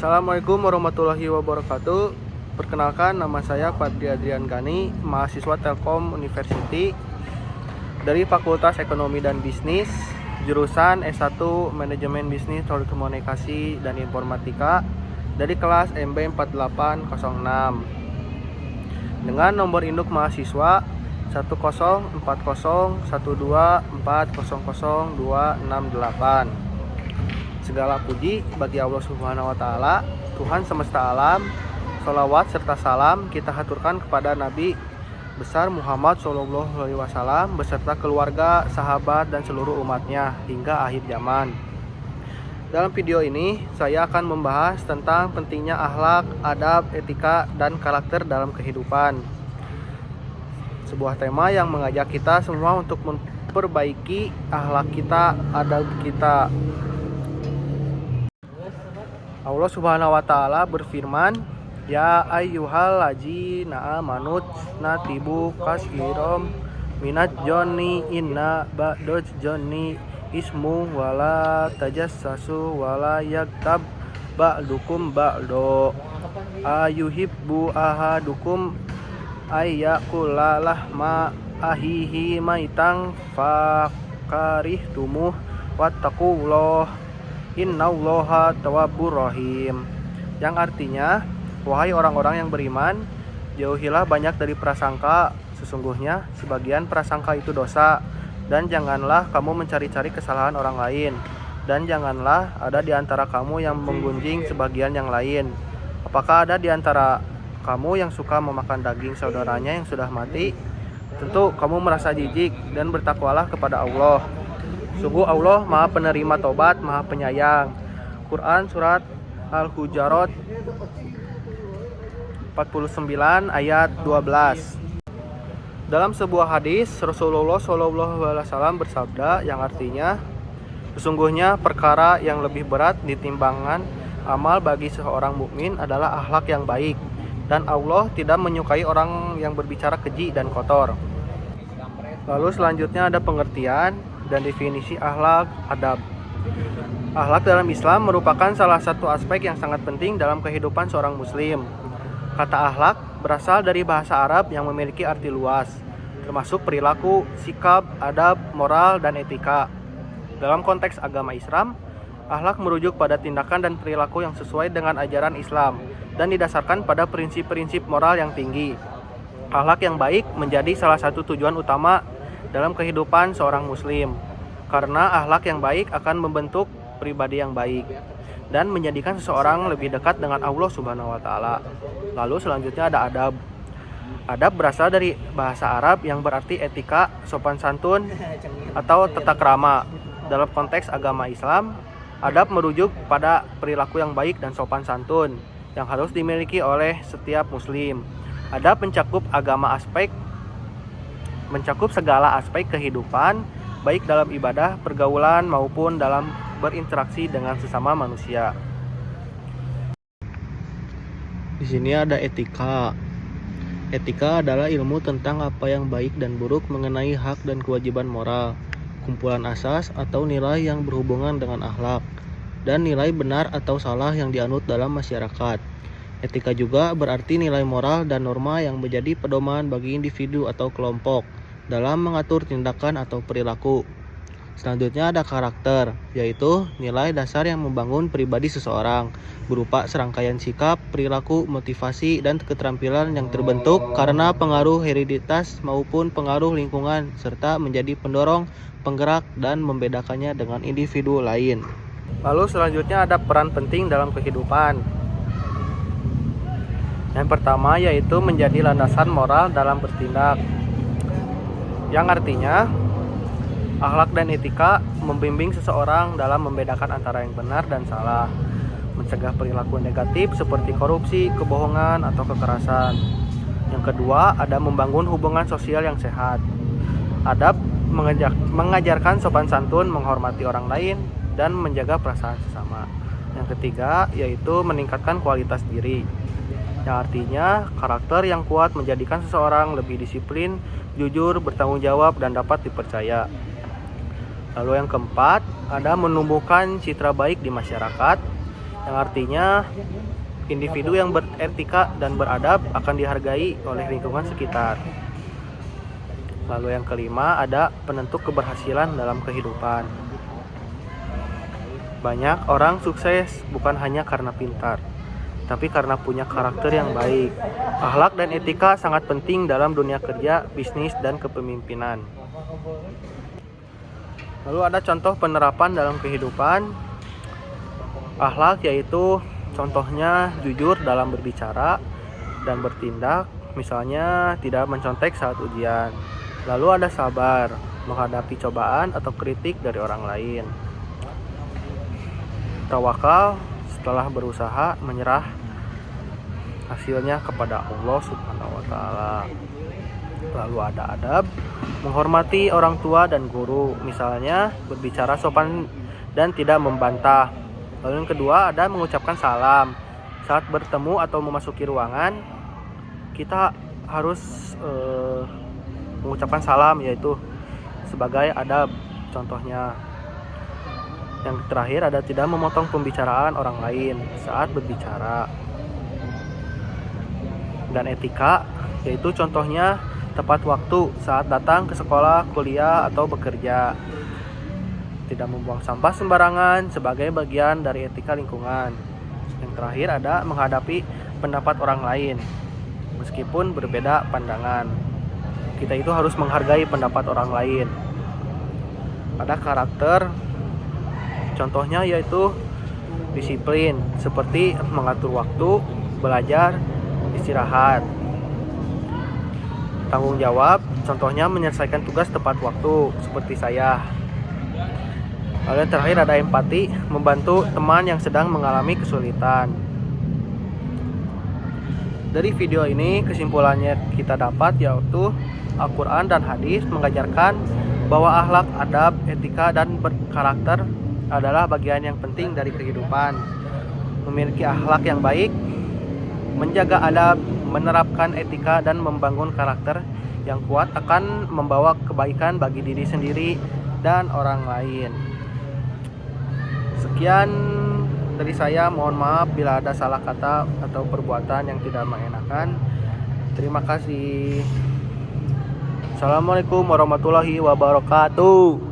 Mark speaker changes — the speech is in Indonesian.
Speaker 1: Assalamualaikum warahmatullahi wabarakatuh. Perkenalkan, nama saya Fadli Adrian Gani, mahasiswa Telkom University dari Fakultas Ekonomi dan Bisnis, jurusan S1 Manajemen Bisnis Telekomunikasi dan Informatika dari kelas MB 4806 dengan nomor induk mahasiswa 1040124002668. Segala puji bagi Allah Subhanahu wa Ta'ala, Tuhan semesta alam. Sholawat serta salam kita haturkan kepada Nabi besar Muhammad SAW beserta keluarga, sahabat, dan seluruh umatnya hingga akhir zaman. Dalam video ini saya akan membahas tentang pentingnya akhlak, adab, etika, dan karakter dalam kehidupan. Sebuah tema yang mengajak kita semua untuk memperbaiki akhlak kita, adab kita. Allah Subhanahu wa Ta'ala berfirman, "Ya ayyuhallazina amanu natibu kasirom minat jonni inna ba'doj jonni ismu wala tajassasu wala yaktab ba'dukum ba'do ayuhibbu ahadukum ayyakula lahma ahihi maitang fakarihtumuh wattaqullah innallaha tawwabur rahim." Yang artinya, wahai orang-orang yang beriman, jauhilah banyak dari prasangka, sesungguhnya sebagian prasangka itu dosa, dan janganlah kamu mencari-cari kesalahan orang lain, dan janganlah ada di antara kamu yang menggunjing sebagian yang lain. Apakah ada di antara kamu yang suka memakan daging saudaranya yang sudah mati? Tentu kamu merasa jijik, dan bertakwalah kepada Allah. Sungguh Allah Maha Penerima Tobat, Maha Penyayang. Quran Surat Al-Hujurat 49 ayat 12. Dalam sebuah hadis, Rasulullah SAW bersabda yang artinya, sesungguhnya perkara yang lebih berat di timbangan amal bagi seorang mukmin adalah akhlak yang baik, dan Allah tidak menyukai orang yang berbicara keji dan kotor. Lalu selanjutnya ada pengertian dan definisi akhlak, adab. Akhlak dalam Islam merupakan salah satu aspek yang sangat penting dalam kehidupan seorang muslim. Kata akhlak berasal dari bahasa Arab yang memiliki arti luas, termasuk perilaku, sikap, adab, moral, dan etika. Dalam konteks agama Islam, akhlak merujuk pada tindakan dan perilaku yang sesuai dengan ajaran Islam dan didasarkan pada prinsip-prinsip moral yang tinggi. Akhlak yang baik menjadi salah satu tujuan utama dalam kehidupan seorang muslim, karena akhlak yang baik akan membentuk pribadi yang baik dan menjadikan seseorang lebih dekat dengan Allah Subhanahu wa Ta'ala. Lalu selanjutnya ada adab. Adab berasal dari bahasa Arab yang berarti etika, sopan santun, atau tata krama. Dalam konteks agama Islam, adab merujuk pada perilaku yang baik dan sopan santun yang harus dimiliki oleh setiap muslim. Adab mencakup segala aspek kehidupan, baik dalam ibadah, pergaulan, maupun dalam berinteraksi dengan sesama manusia. Di sini ada etika. Etika adalah ilmu tentang apa yang baik dan buruk mengenai hak dan kewajiban moral, kumpulan asas atau nilai yang berhubungan dengan akhlak, dan nilai benar atau salah yang dianut dalam masyarakat. Etika juga berarti nilai moral dan norma yang menjadi pedoman bagi individu atau kelompok dalam mengatur tindakan atau perilaku. Selanjutnya ada karakter, yaitu nilai dasar yang membangun pribadi seseorang, berupa serangkaian sikap, perilaku, motivasi, dan keterampilan yang terbentuk karena pengaruh hereditas maupun pengaruh lingkungan, serta menjadi pendorong, penggerak, dan membedakannya dengan individu lain. Lalu selanjutnya ada peran penting dalam kehidupan. Yang pertama yaitu menjadi landasan moral dalam bertindak, yang artinya akhlak dan etika membimbing seseorang dalam membedakan antara yang benar dan salah, mencegah perilaku negatif seperti korupsi, kebohongan, atau kekerasan. Yang kedua ada membangun hubungan sosial yang sehat. Adab mengajarkan sopan santun, menghormati orang lain, dan menjaga perasaan sesama. Yang ketiga yaitu meningkatkan kualitas diri, yang artinya karakter yang kuat menjadikan seseorang lebih disiplin, jujur, bertanggung jawab, dan dapat dipercaya. Lalu yang keempat, ada menumbuhkan citra baik di masyarakat. yang artinya individu yang beretika dan beradab akan dihargai oleh lingkungan sekitar. Lalu yang kelima ada penentu keberhasilan dalam kehidupan. Banyak orang sukses bukan hanya karena pintar, tapi karena punya karakter yang baik. Akhlak dan etika sangat penting dalam dunia kerja, bisnis, dan kepemimpinan. Lalu ada contoh penerapan dalam kehidupan. Akhlak yaitu contohnya jujur dalam berbicara dan bertindak, misalnya tidak mencontek saat ujian. Lalu ada sabar, menghadapi cobaan atau kritik dari orang lain. Tawakal, setelah berusaha menyerah hasilnya kepada Allah Subhanahu wa taala. Lalu ada adab, menghormati orang tua dan guru, misalnya berbicara sopan dan tidak membantah. Lalu yang kedua ada mengucapkan salam. Saat bertemu atau memasuki ruangan, kita harus mengucapkan salam, yaitu sebagai adab contohnya. Yang terakhir ada tidak memotong pembicaraan orang lain saat berbicara. Dan etika yaitu contohnya tepat waktu saat datang ke sekolah, kuliah, atau bekerja. Tidak membuang sampah sembarangan sebagai bagian dari etika lingkungan. Yang terakhir ada menghadapi pendapat orang lain meskipun berbeda pandangan. Kita itu harus menghargai pendapat orang lain. Ada karakter, contohnya yaitu disiplin, seperti mengatur waktu, belajar, istirahat. Tanggung jawab, contohnya menyelesaikan tugas tepat waktu, seperti saya. Lalu yang terakhir ada empati, membantu teman yang sedang mengalami kesulitan. Dari video ini kesimpulannya kita dapat yaitu Al-Quran dan hadis mengajarkan bahwa akhlak, adab, etika, dan berkarakter adalah bagian yang penting dari kehidupan. Memiliki akhlak yang baik, menjaga adab, menerapkan etika, dan membangun karakter yang kuat akan membawa kebaikan bagi diri sendiri dan orang lain. Sekian dari saya, mohon maaf bila ada salah kata atau perbuatan yang tidak mengenakan. Terima kasih. Assalamualaikum warahmatullahi wabarakatuh.